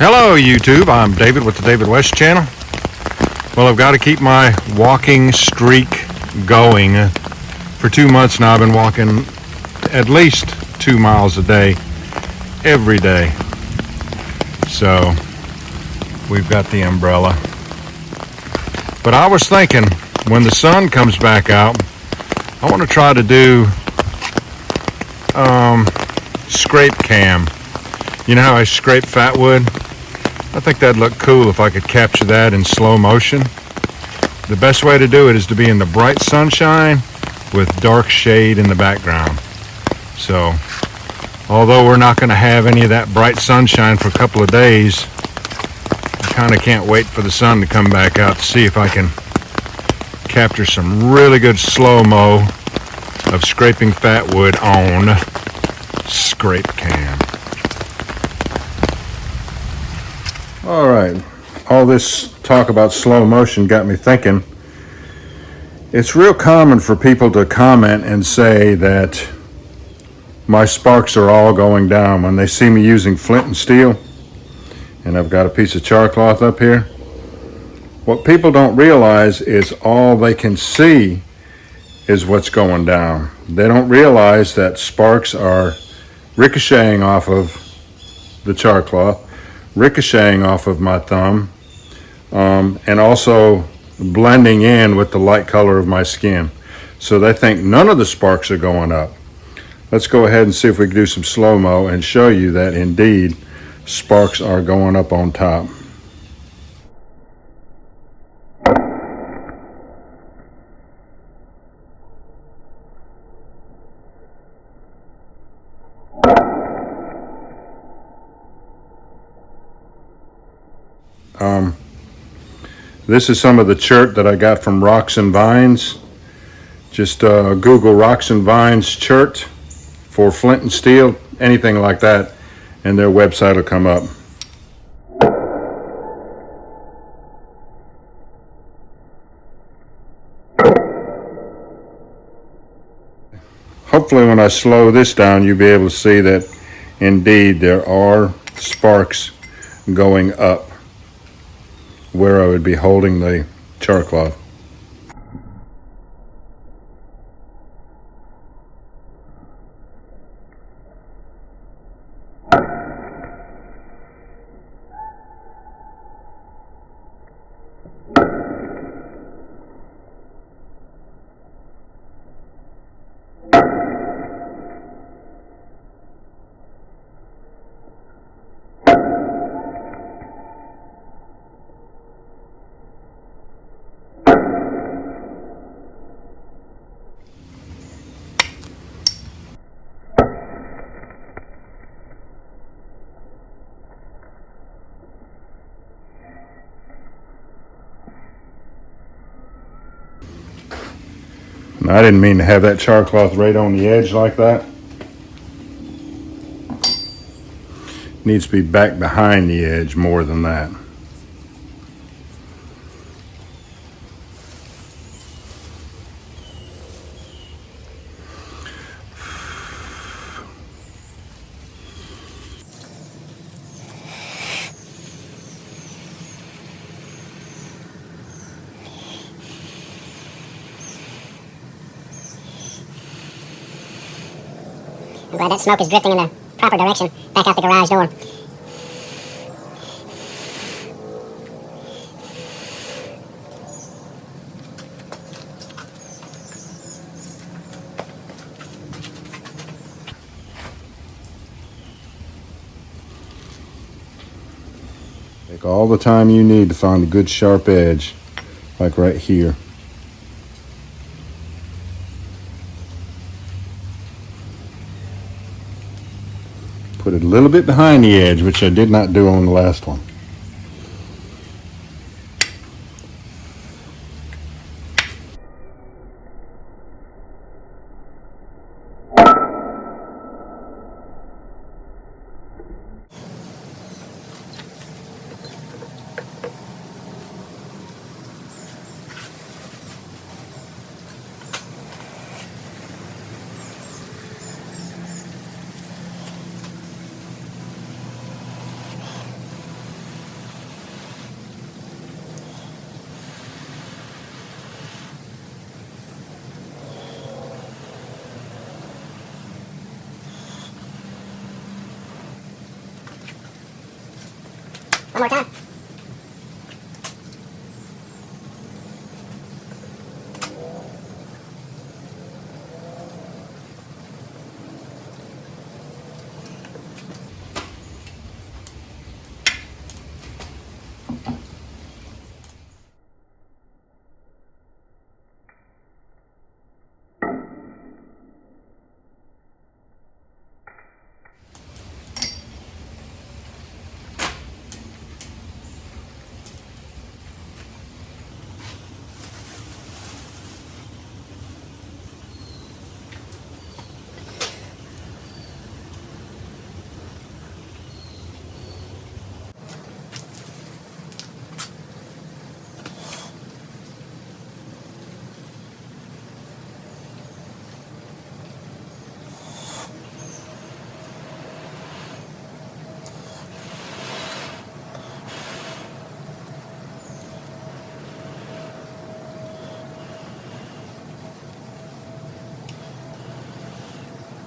Hello YouTube, I'm David with the David West channel. Well, I've got to keep my walking streak going. For 2 months now I've been walking at least 2 miles a day, every day. So we've got the umbrella. But I was thinking, when the sun comes back out, I want to try to do scrape cam. You know how I scrape fat wood? I think that'd look cool if I could capture that in slow motion. The best way to do it is to be in the bright sunshine with dark shade in the background. So, although we're not going to have any of that bright sunshine for a couple of days, I kind of can't wait for the sun to come back out to see if I can capture some really good slow-mo of scraping fat wood on scrape cam. All right, all this talk about slow motion got me thinking. It's real common for people to comment and say that my sparks are all going down when they see me using Flint and Steel, and I've got a piece of char cloth up here. What people don't realize is all they can see is what's going down. They don't realize that sparks are ricocheting off of the char cloth, ricocheting off of my thumb, and also blending in with the light color of my skin. So they think none of the sparks are going up. Let's go ahead and see if we can do some slow-mo and show you that indeed sparks are going up on top. This is some of the chert that I got from Rocks and Vines. Just Google Rocks and Vines chert for Flint and Steel, anything like that, and their website will come up. Hopefully when I slow this down, you'll be able to see that indeed there are sparks going up where I would be holding the char cloth. I didn't mean to have that char cloth right on the edge like that. It needs to be back behind the edge more than that. I'm glad that smoke is drifting in the proper direction, back out the garage door. Take all the time you need to find a good sharp edge, like right here. Put it a little bit behind the edge, which I did not do on the last one. more time.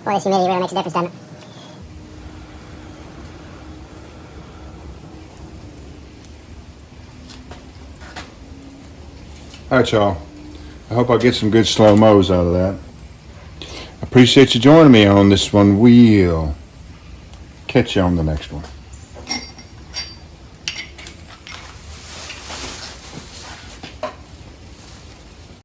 Boy, this humidity really makes a difference, doesn't it? All right, y'all. I hope I get some good slow-mos out of that. I appreciate you joining me on this one. We'll catch you on the next one.